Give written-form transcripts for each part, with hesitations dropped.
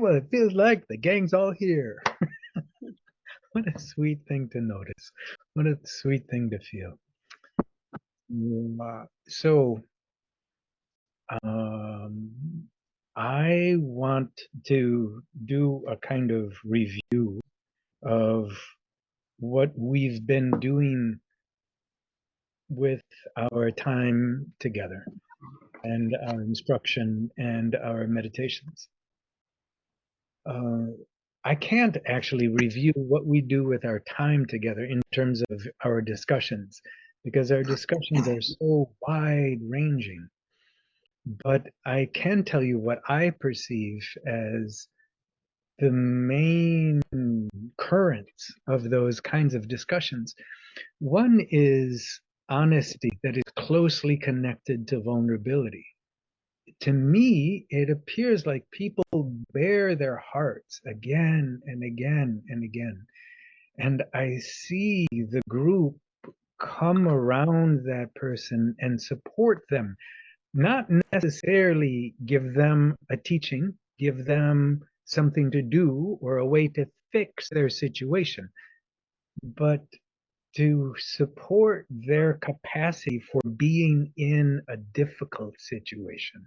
well, it feels like the gang's all here. What a sweet thing to notice. What a sweet thing to feel. So, I want to do a kind of review of what we've been doing with our time together and our instruction and our meditations. Uh, I can't actually review what we do with our time together in terms of our discussions, because our discussions are so wide ranging. But I can tell you what I perceive as the main currents of those kinds of discussions. One is honesty that is closely connected to vulnerability. To me, it appears like people bare their hearts again and again and again. And I see the group come around that person and support them, not necessarily give them a teaching, give them something to do or a way to fix their situation, but to support their capacity for being in a difficult situation.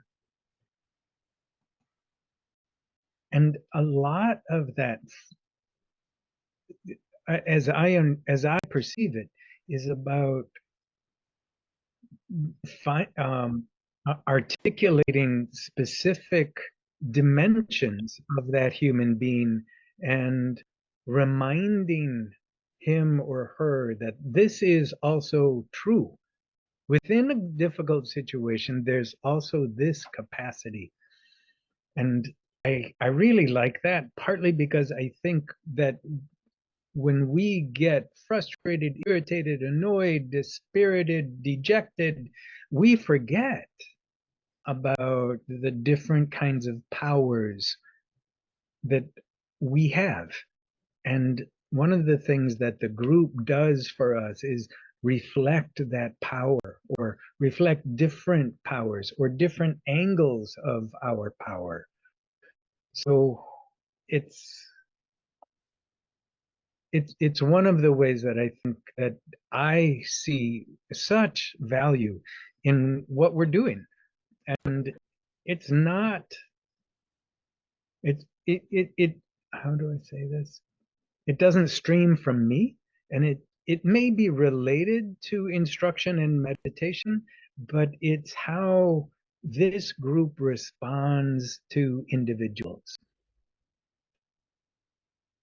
And a lot of that, as I perceive it, is about articulating specific dimensions of that human being and reminding him or her that this is also true. Within a difficult situation, there's also this capacity. And I really like that, partly because I think that when we get frustrated, irritated, annoyed, dispirited, dejected, we forget about the different kinds of powers that we have. And one of the things that the group does for us is reflect that power, or reflect different powers or different angles of our power. So it's it's one of the ways that I think that I see such value in what we're doing. And it's not, it how do I say this? It doesn't stream from me, and it may be related to instruction and meditation, but it's how this group responds to individuals.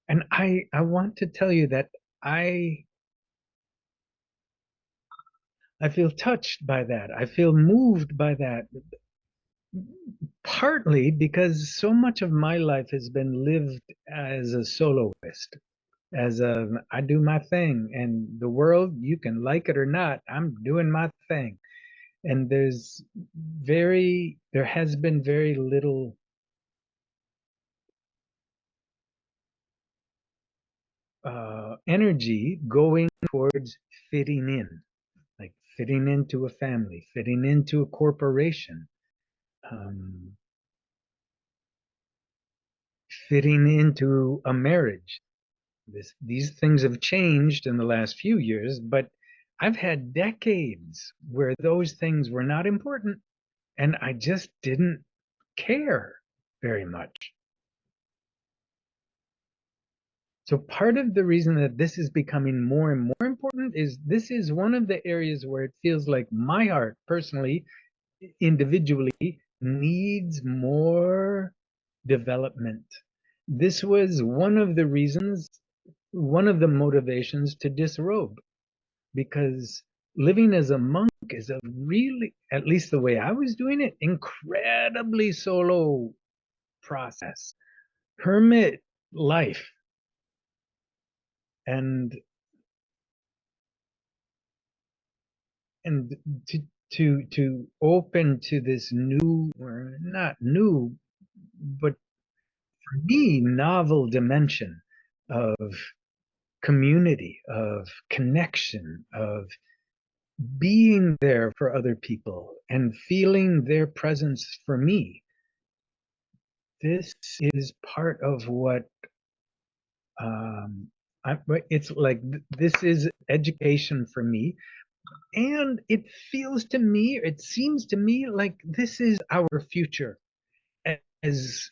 And I want to tell you that I I feel touched by that. I feel moved by that, partly because so much of my life has been lived as a soloist, as a I do my thing, and the world, you can like it or not, I'm doing my thing. And there has been very little energy going towards fitting in, like fitting into a family, fitting into a corporation, um, fitting into a marriage. These things have changed in the last few years, but I've had decades where those things were not important, and I just didn't care very much. So part of the reason that this is becoming more and more important is this is one of the areas where it feels like my heart personally, individually, needs more development. This was one of the reasons, one of the motivations to disrobe, because living as a monk is a really, at least the way I was doing it, incredibly solo process, hermit life. And and to open to this new, or not new, but for me, novel dimension of community, of connection, of being there for other people and feeling their presence for me. this is part of what um, it's like this is education for me, and it feels to me, it seems to me like this is our future as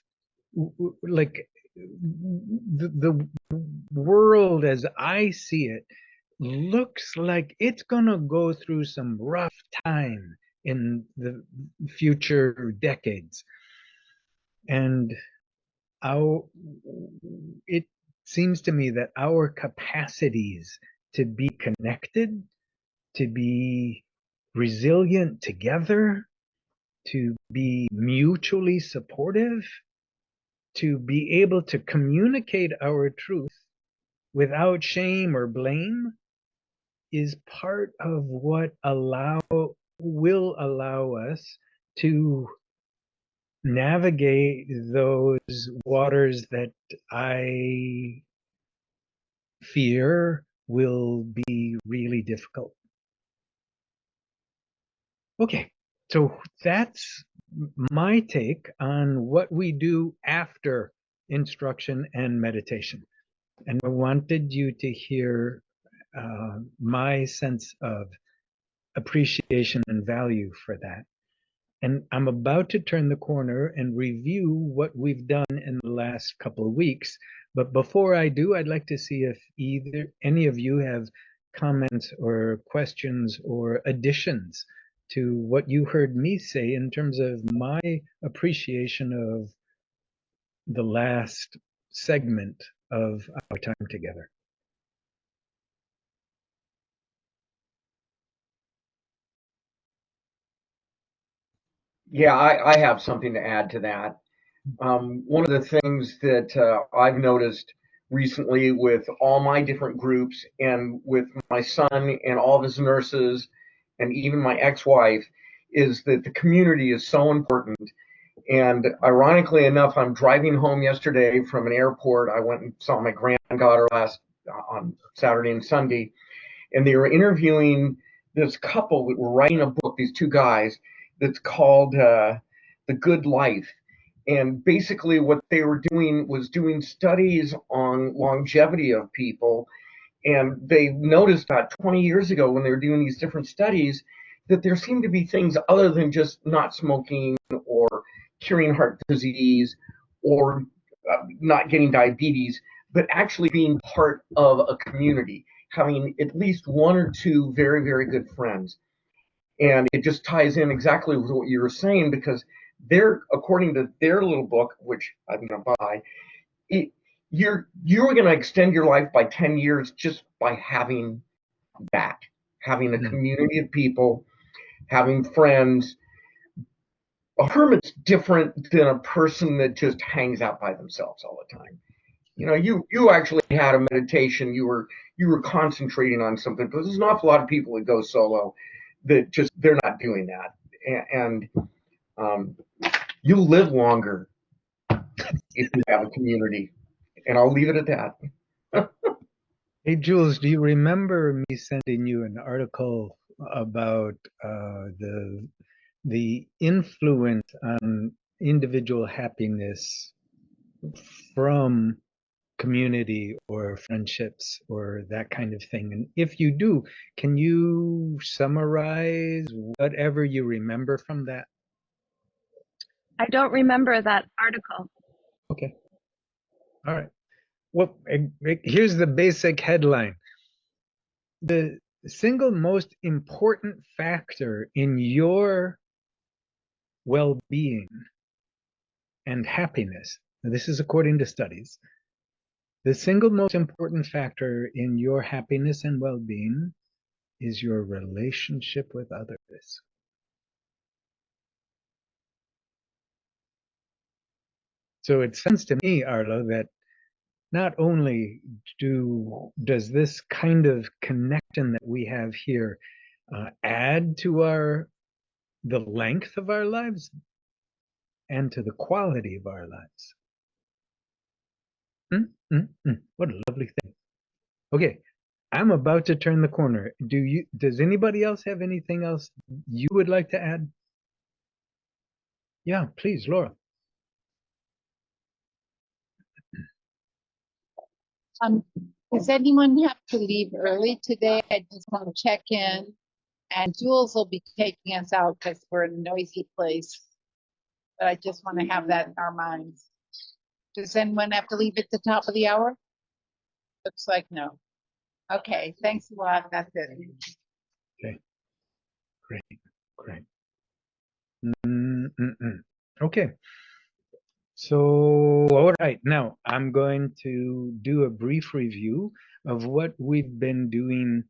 like the world as I see it looks like it's gonna go through some rough time in the future decades. And our it seems to me that our capacities to be connected, to be resilient together, to be mutually supportive, to be able to communicate our truth without shame or blame is part of what will allow us to navigate those waters that I fear will be really difficult. Okay, so that's my take on what we do after instruction and meditation. And I wanted you to hear my sense of appreciation and value for that. And I'm about to turn the corner and review what we've done in the last couple of weeks. But before I do, I'd like to see if either any of you have comments or questions or additions to what you heard me say in terms of my appreciation of the last segment of our time together. Yeah, I have something to add to that. One of the things that I've noticed recently with all my different groups and with my son and all of his nurses and even my ex-wife is that the community is so important. And ironically enough, I'm driving home yesterday from an airport. I went and saw my granddaughter last on Saturday and Sunday, and they were interviewing this couple that were writing a book, these two guys, that's called The Good Life. And basically, what they were doing was doing studies on longevity of people. And they noticed about 20 years ago when they were doing these different studies that there seemed to be things other than just not smoking or curing heart disease or not getting diabetes, but actually being part of a community, having at least one or two very, very good friends. And it just ties in exactly with what you were saying because they're, according to their little book, which I'm going to buy, it, you're going to extend your life by 10 years just by having that, having a community of people, having friends. A hermit's different than a person that just hangs out by themselves all the time. You know, you actually had a meditation. You were concentrating on something. But there's an awful lot of people that go solo that just they're not doing that, and um, you live longer if you have a community. And I'll leave it at that. Hey, Jules, do you remember me sending you an article about the influence on individual happiness from community or friendships or that kind of thing? And if you do, can you summarize whatever you remember from that? I don't remember that article. Okay. All right. Well, here's the basic headline. The single most important factor in your well-being and happiness, now this is according to studies, the single most important factor in your happiness and well-being is your relationship with others. So it sounds to me, Arlo, that not only does this kind of connection that we have here add to the length of our lives and to the quality of our lives. What a lovely thing. Okay, I'm about to turn the corner. Does anybody else have anything else you would like to add? Yeah, please, Laura. Um, does anyone have to leave early today? I just want to check in, and Jules will be taking us out because we're in a noisy place. But I just want to have that in our minds. Does anyone have to leave at the top of the hour? Looks like no. Okay, thanks a lot. That's it. Okay, great, great. Mm-mm-mm. Okay, so all right, now I'm going to do a brief review of what we've been doing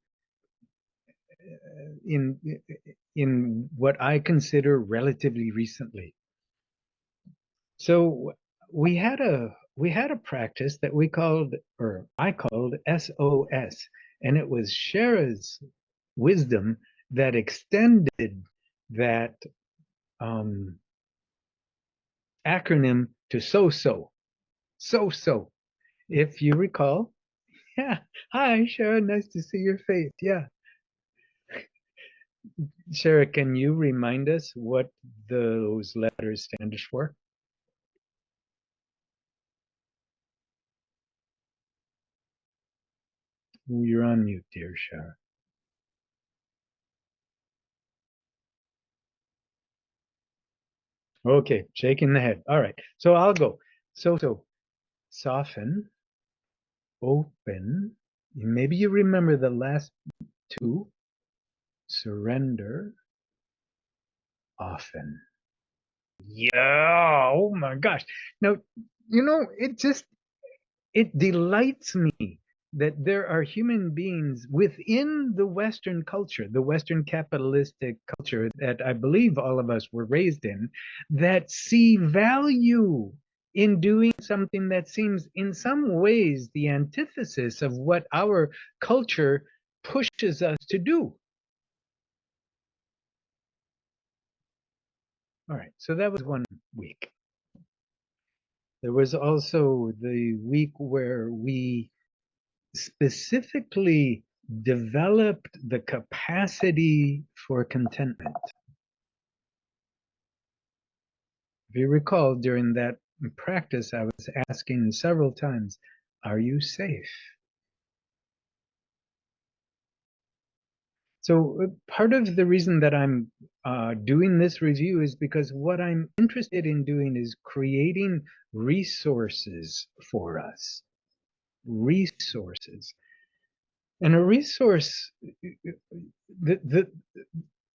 in what I consider relatively recently. So we had a practice that we called, or I called, SOS, and it was Shara's wisdom that extended that acronym to so. If you recall, yeah. Hi, Shara, nice to see your face. Yeah. Shara, can you remind us what those letters stand for? Ooh, you're on mute, dear Shara. Okay, shaking the head. All right, so I'll go. So, soften, open. Maybe you remember the last two. Surrender, often. Yeah, oh my gosh. Now, it delights me that there are human beings within the Western culture, the Western capitalistic culture that I believe all of us were raised in, that see value in doing something that seems in some ways the antithesis of what our culture pushes us to do. All right, so that was one week. There was also the week where we specifically developed the capacity for contentment. If you recall, during that practice, I was asking several times, are you safe? So part of the reason that I'm doing this review is because what I'm interested in doing is creating resources for us. Resources. And a resource, the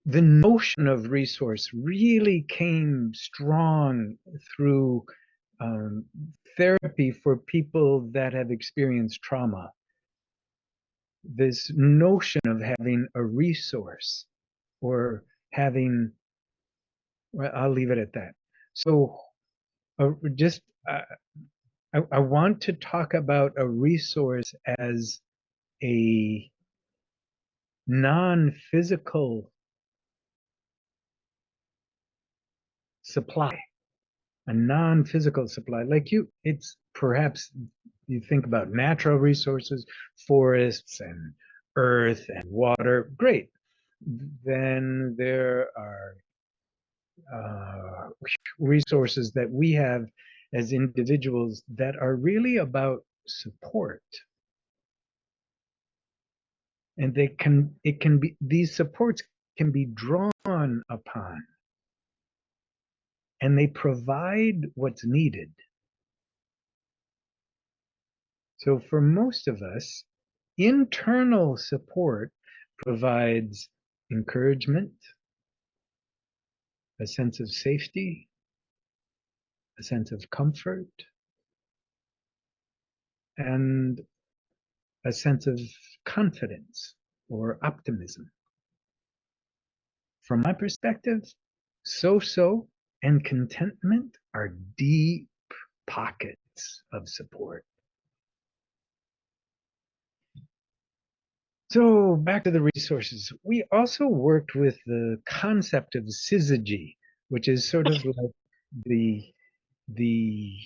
notion of resource really came strong through therapy for people that have experienced trauma. This notion of having a resource or having, well, I'll leave it at that. So just, I want to talk about a resource as a non-physical supply, a non-physical supply. Like it's perhaps you think about natural resources, forests and earth and water, great. Then there are resources that we have as individuals that are really about support. And these supports can be drawn upon, and they provide what's needed. So for most of us, internal support provides encouragement, a sense of safety, a sense of comfort, and a sense of confidence or optimism. From my perspective, so and contentment are deep pockets of support. So back to the resources. We also worked with the concept of syzygy, which is sort of like the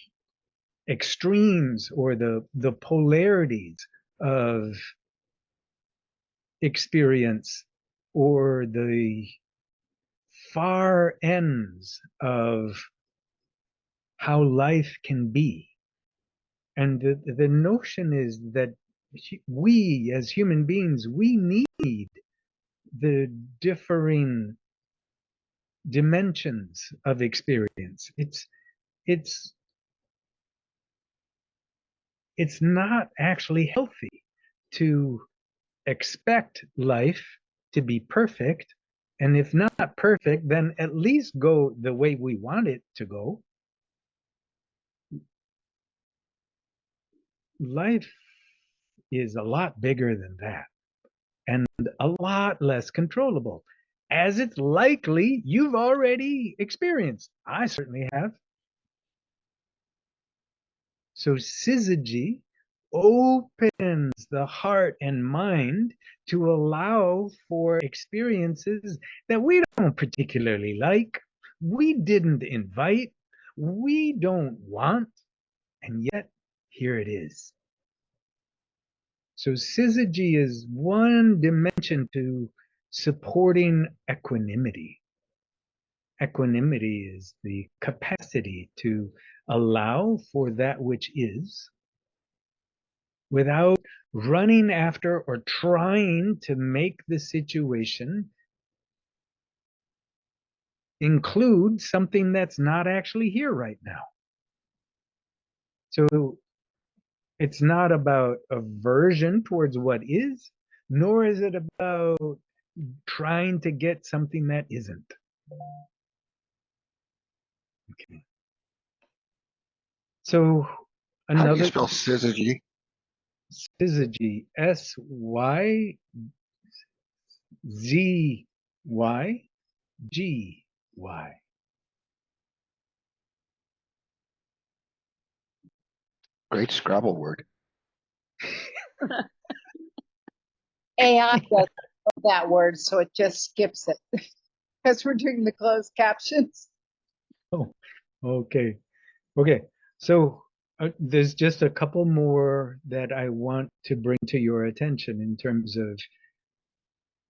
extremes or the polarities of experience, or the far ends of how life can be. And the notion is that we as human beings, we need the differing dimensions of experience. It's it's not actually healthy to expect life to be perfect, and if not perfect, then at least go the way we want it to go. Life is a lot bigger than that and a lot less controllable, as it's likely you've already experienced. I certainly have. So syzygy opens the heart and mind to allow for experiences that we don't particularly like, we didn't invite, we don't want, and yet here it is. So syzygy is one dimension to supporting equanimity. Equanimity is the capacity to allow for that which is without running after or trying to make the situation include something that's not actually here right now. So it's not about aversion towards what is, nor is it about trying to get something that isn't. Okay. So How do you another spell syzygy? syzygy, Syzygy. Great Scrabble word. AI doesn't know that word, so it just skips it because we're doing the closed captions. Oh, okay. Okay. So there's just a couple more that I want to bring to your attention in terms of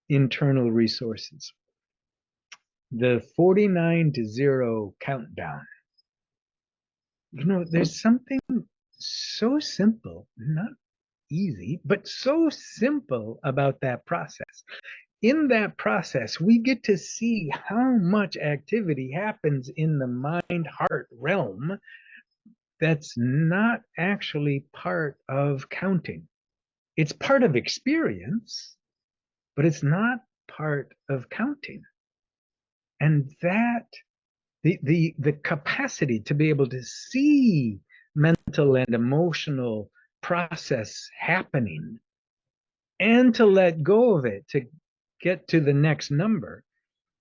internal resources. The 49 to 0 countdown. You know, there's something so simple, not easy, but so simple about that process. In that process, we get to see how much activity happens in the mind heart realm that's not actually part of counting. It's part of experience, but it's not part of counting. And that the capacity to be able to see mental and emotional process happening and to let go of it to get to the next number,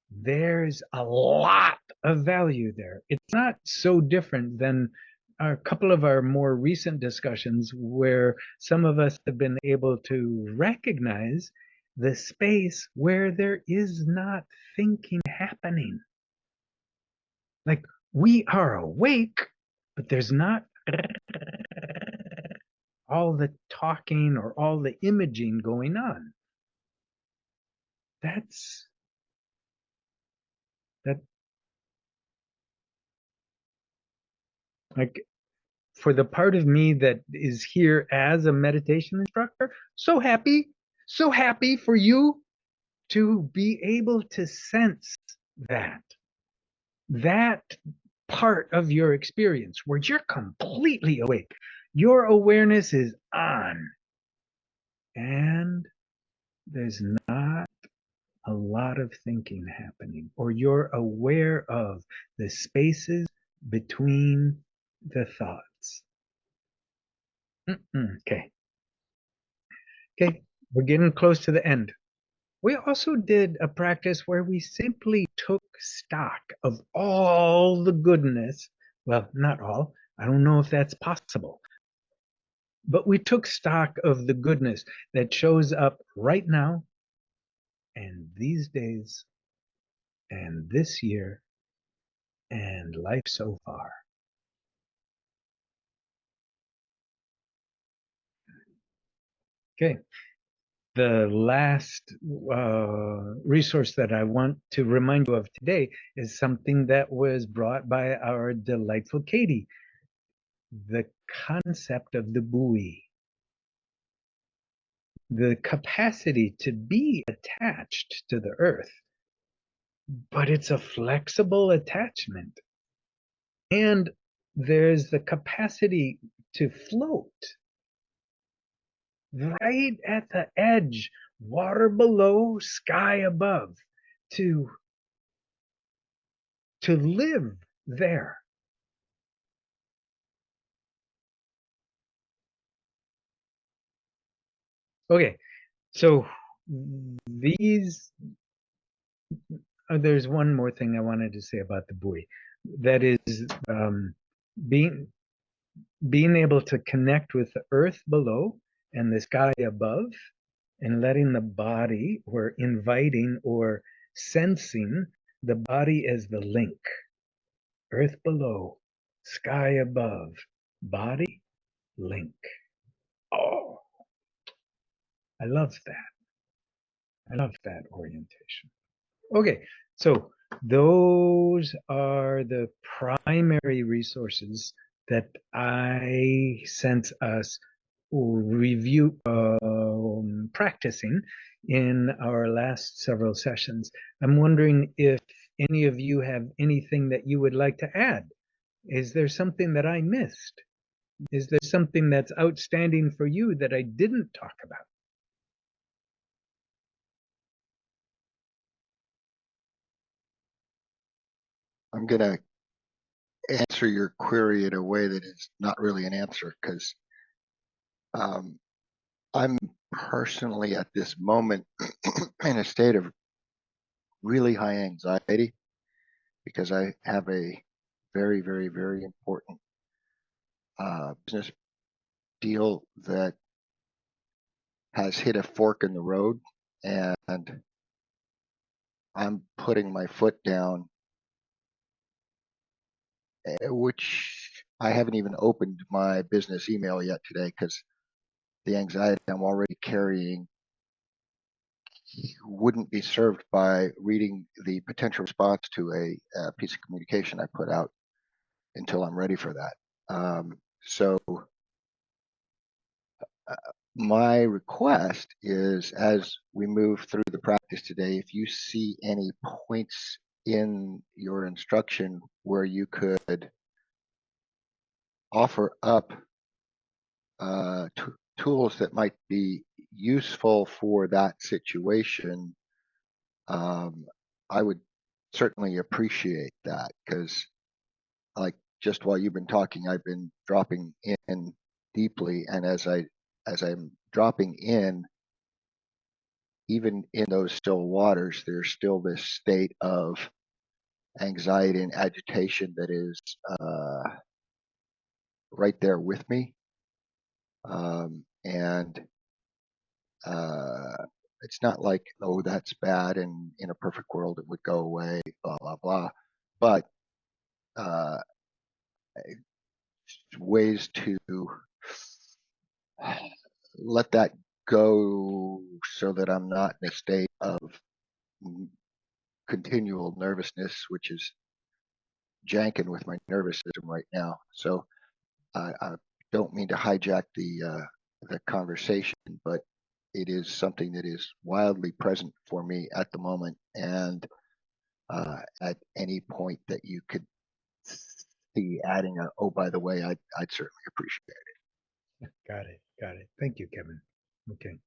there's a lot of value there. It's not so different than a couple of our more recent discussions where some of us have been able to recognize the space where there is not thinking happening. Like we are awake, but there's not all the talking or all the imaging going on. That's that like for the part of me that is here as a meditation instructor, so happy for you to be able to sense that that part of your experience where you're completely awake. Your awareness is on, and there's not a lot of thinking happening, or you're aware of the spaces between the thoughts. Okay. Okay, we're getting close to the end. We also did a practice where we simply took stock of all the goodness. Well, not all. I don't know if that's possible. But we took stock of the goodness that shows up right now and these days and this year and life so far. Okay. The last resource that I want to remind you of today is something that was brought by our delightful Katie. the concept of the buoy, the capacity to be attached to the earth, but it's a flexible attachment. And there's the capacity to float right at the edge, water below, sky above, to live there. Okay, so these there's one more thing I wanted to say about the buoy. That is being able to connect with the earth below and the sky above, and letting the body, or inviting or sensing the body as the link. Earth below, sky above, body, link. Oh, I love that. I love that orientation. Okay, so those are the primary resources that I sense us practicing in our last several sessions. I'm wondering if any of you have anything that you would like to add. Is there something that I missed? Is there something that's outstanding for you that I didn't talk about? I'm going to answer your query in a way that is not really an answer, because I'm personally at this moment in a state of really high anxiety, because I have a very, very, very important business deal that has hit a fork in the road, and I'm putting my foot down, which I haven't even opened my business email yet today, because the anxiety I'm already carrying wouldn't be served by reading the potential response to a piece of communication I put out until I'm ready for that. So my request is, as we move through the practice today, if you see any points in your instruction where you could offer up tools that might be useful for that situation, I would certainly appreciate that, because, like, just while you've been talking, I've been dropping in deeply, and as I'm dropping in, even in those still waters, there's still this state of anxiety and agitation that is right there with me. And it's not like, oh, that's bad, and in a perfect world it would go away, blah, blah, blah. But uh, ways to let that go so that I'm not in a state of continual nervousness, which is janking with my nervous system right now. So I don't mean to hijack the conversation, but it is something that is wildly present for me at the moment, and at any point that you could see adding a, oh, by the way, I'd certainly appreciate it. Got it. Got it. Thank you, Kevin. Okay.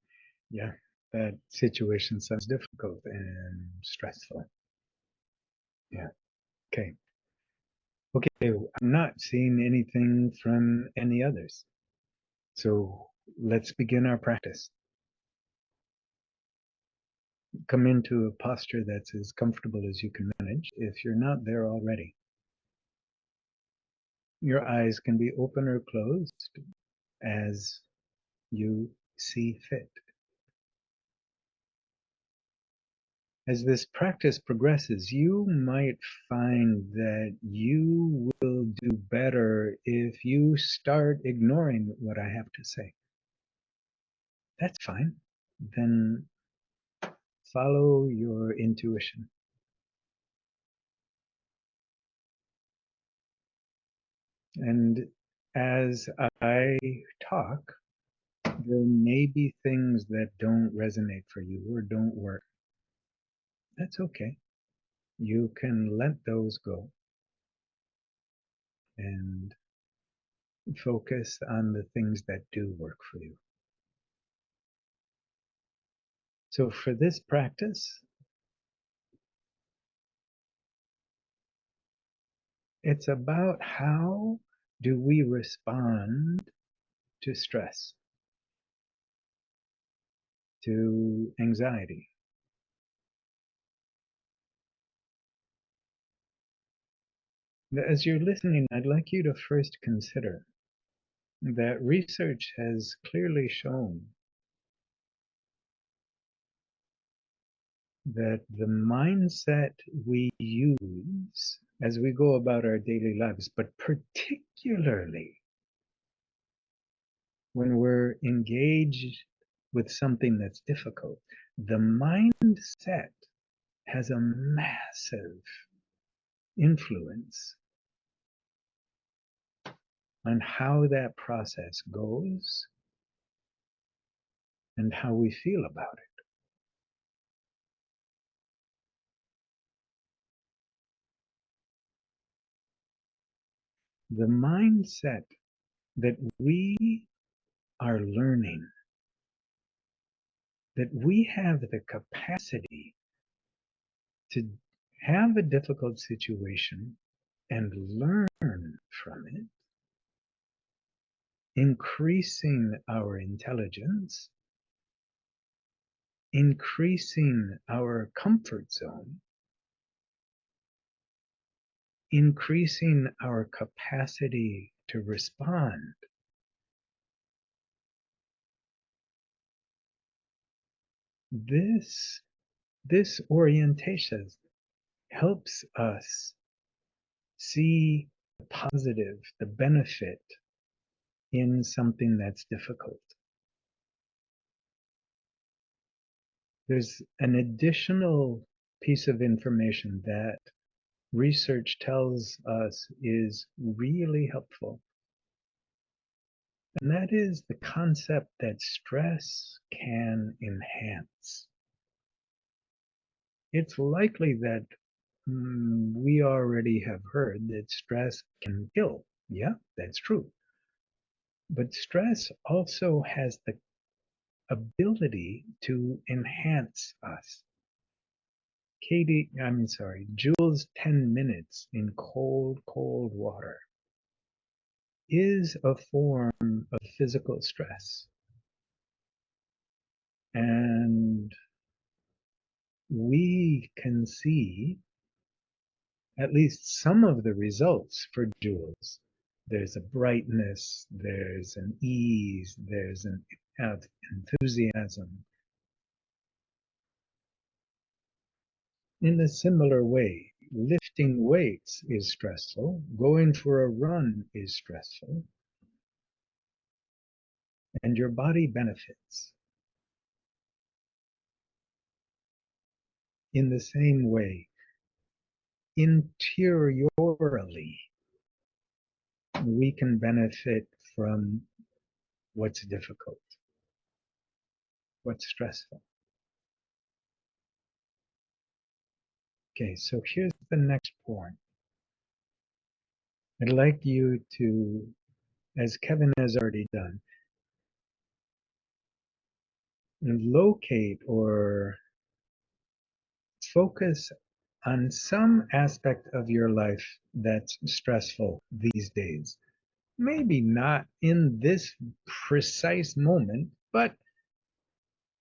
Yeah, that situation sounds difficult and stressful. Yeah. Okay. Okay. I'm not seeing anything from any others. So let's begin our practice. Come into a posture that's as comfortable as you can manage if you're not there already. Your eyes can be open or closed as you see fit. As this practice progresses, you might find that you will do better if you start ignoring what I have to say. That's fine. Then follow your intuition. And as I talk, there may be things that don't resonate for you or don't work. That's okay. You can let those go and focus on the things that do work for you. So for this practice, it's about how do we respond to stress, to anxiety. As you're listening, I'd like you to first consider that research has clearly shown that the mindset we use as we go about our daily lives, but particularly when we're engaged with something that's difficult, the mindset has a massive influence on how that process goes and how we feel about it. The mindset that we are learning, that we have the capacity to have a difficult situation and learn from it, increasing our intelligence, increasing our comfort zone, increasing our capacity to respond. This orientation helps us see the positive, the benefit in something that's difficult. There's an additional piece of information that research tells us is really helpful. And that is the concept that stress can enhance. It's likely that we already have heard that stress can kill. Yeah, that's true. But stress also has the ability to enhance us. Jules' 10 minutes in cold, cold water is a form of physical stress. And we can see at least some of the results for Jules. There's a brightness, there's an ease, there's an enthusiasm. In a similar way, lifting weights is stressful, going for a run is stressful, and your body benefits. In the same way, interiorly, we can benefit from what's difficult, what's stressful. Okay, so here's the next point. I'd like you to, as Kevin has already done, locate or focus on some aspect of your life that's stressful these days. Maybe not in this precise moment, but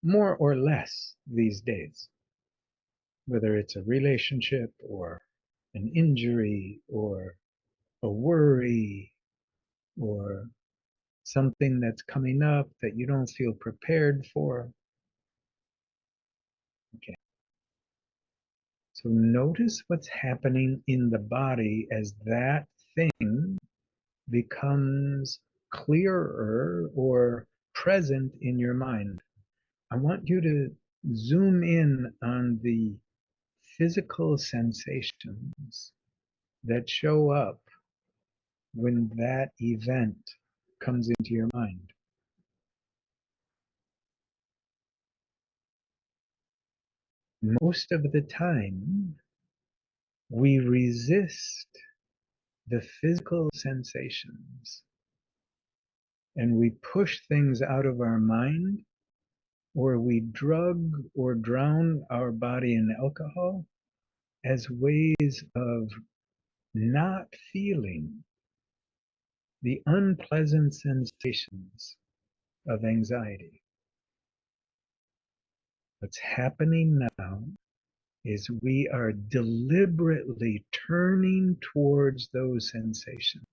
more or less these days. Whether it's a relationship or an injury or a worry or something that's coming up that you don't feel prepared for. Okay. So notice what's happening in the body as that thing becomes clearer or present in your mind. I want you to zoom in on the physical sensations that show up when that event comes into your mind? Most of the time, we resist the physical sensations and we push things out of our mind, or we drug or drown our body in alcohol as ways of not feeling the unpleasant sensations of anxiety. What's happening now is we are deliberately turning towards those sensations.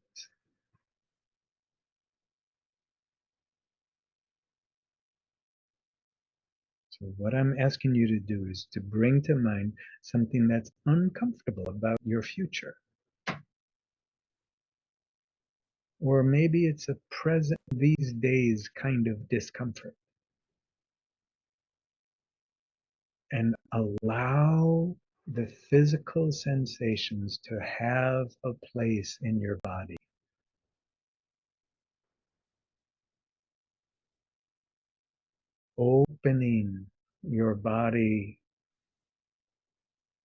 So what I'm asking you to do is to bring to mind something that's uncomfortable about your future. Or maybe it's a present these days kind of discomfort. And allow the physical sensations to have a place in your body. Opening your body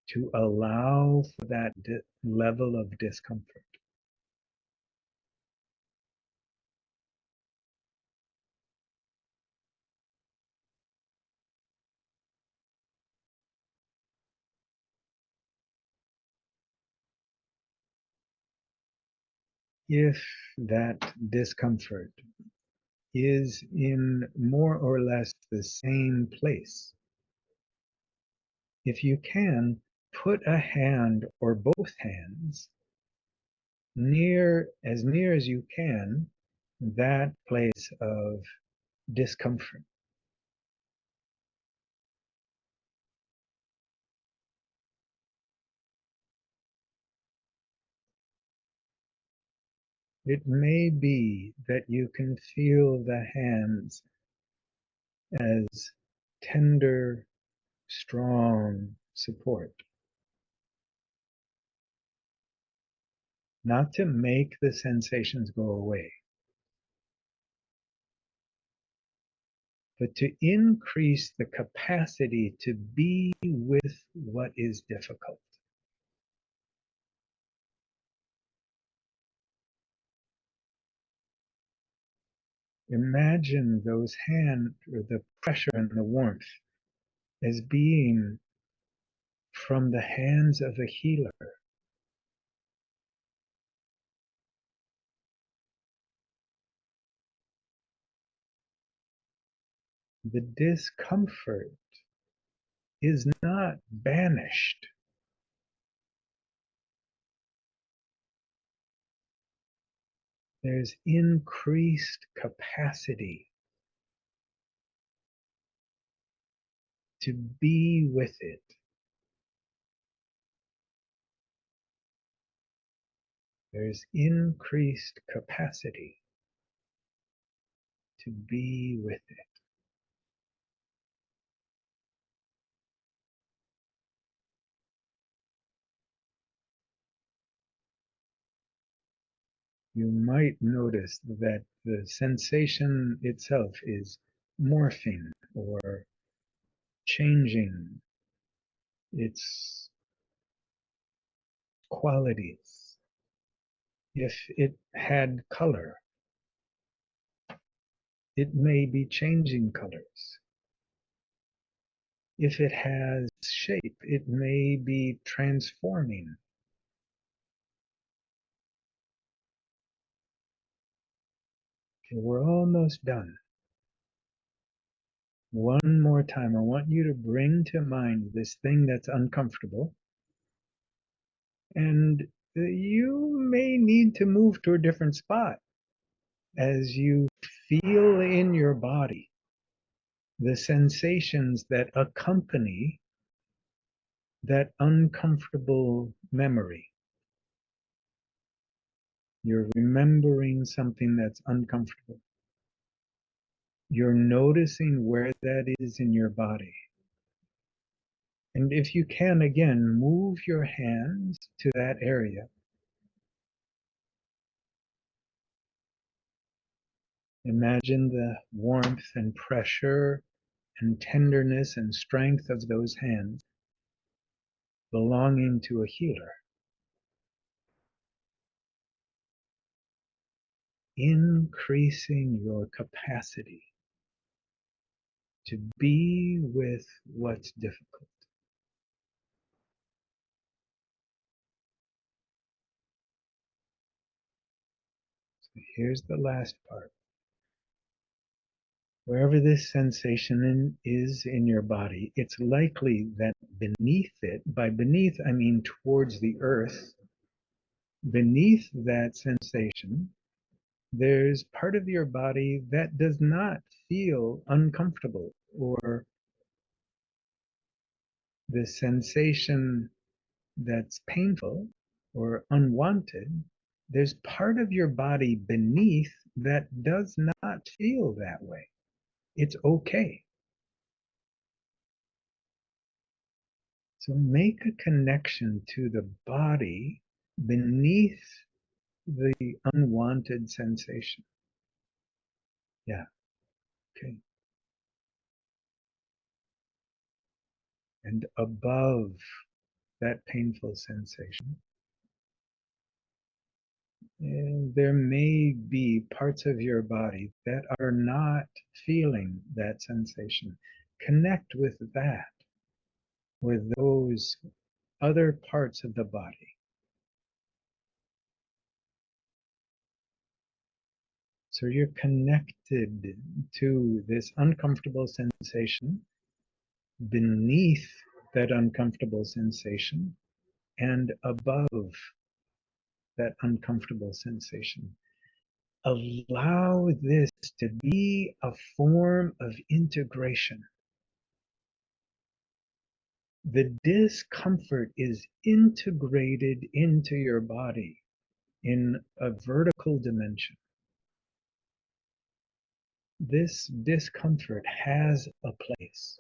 to allow for that level of discomfort. If that discomfort is in more or less the same place, if you can, put a hand or both hands near as you can that place of discomfort. It may be that you can feel the hands as tender, strong support, not to make the sensations go away, but to increase the capacity to be with what is difficult. Imagine those hands, or the pressure and the warmth, as being from the hands of a healer. The discomfort is not banished. There's increased capacity to be with it. There's increased capacity to be with it. You might notice that the sensation itself is morphing or changing its qualities. If it had color, it may be changing colors. If it has shape, it may be transforming. Okay, we're almost done. One more time, I want you to bring to mind this thing that's uncomfortable. And you may need to move to a different spot as you feel in your body the sensations that accompany that uncomfortable memory. You're remembering something that's uncomfortable. You're noticing where that is in your body. And if you can, again, move your hands to that area. Imagine the warmth and pressure and tenderness and strength of those hands belonging to a healer, increasing your capacity to be with what's difficult. So here's the last part. Wherever this sensation is in your body, it's likely that beneath it, by beneath I mean towards the earth, beneath that sensation, there's part of your body that does not feel uncomfortable, or the sensation that's painful or unwanted. There's part of your body beneath that does not feel that way. It's okay. So make a connection to the body beneath the unwanted sensation. Yeah, okay. And above that painful sensation, and there may be parts of your body that are not feeling that sensation. Connect with that, with those other parts of the body. So you're connected to this uncomfortable sensation, beneath that uncomfortable sensation, and above that uncomfortable sensation. Allow this to be a form of integration. The discomfort is integrated into your body in a vertical dimension. This discomfort has a place.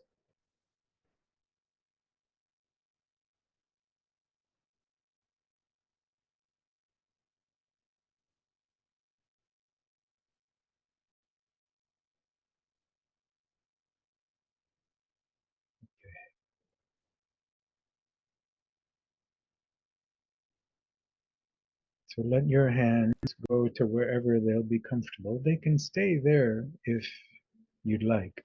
So let your hands go to wherever they'll be comfortable. They can stay there if you'd like.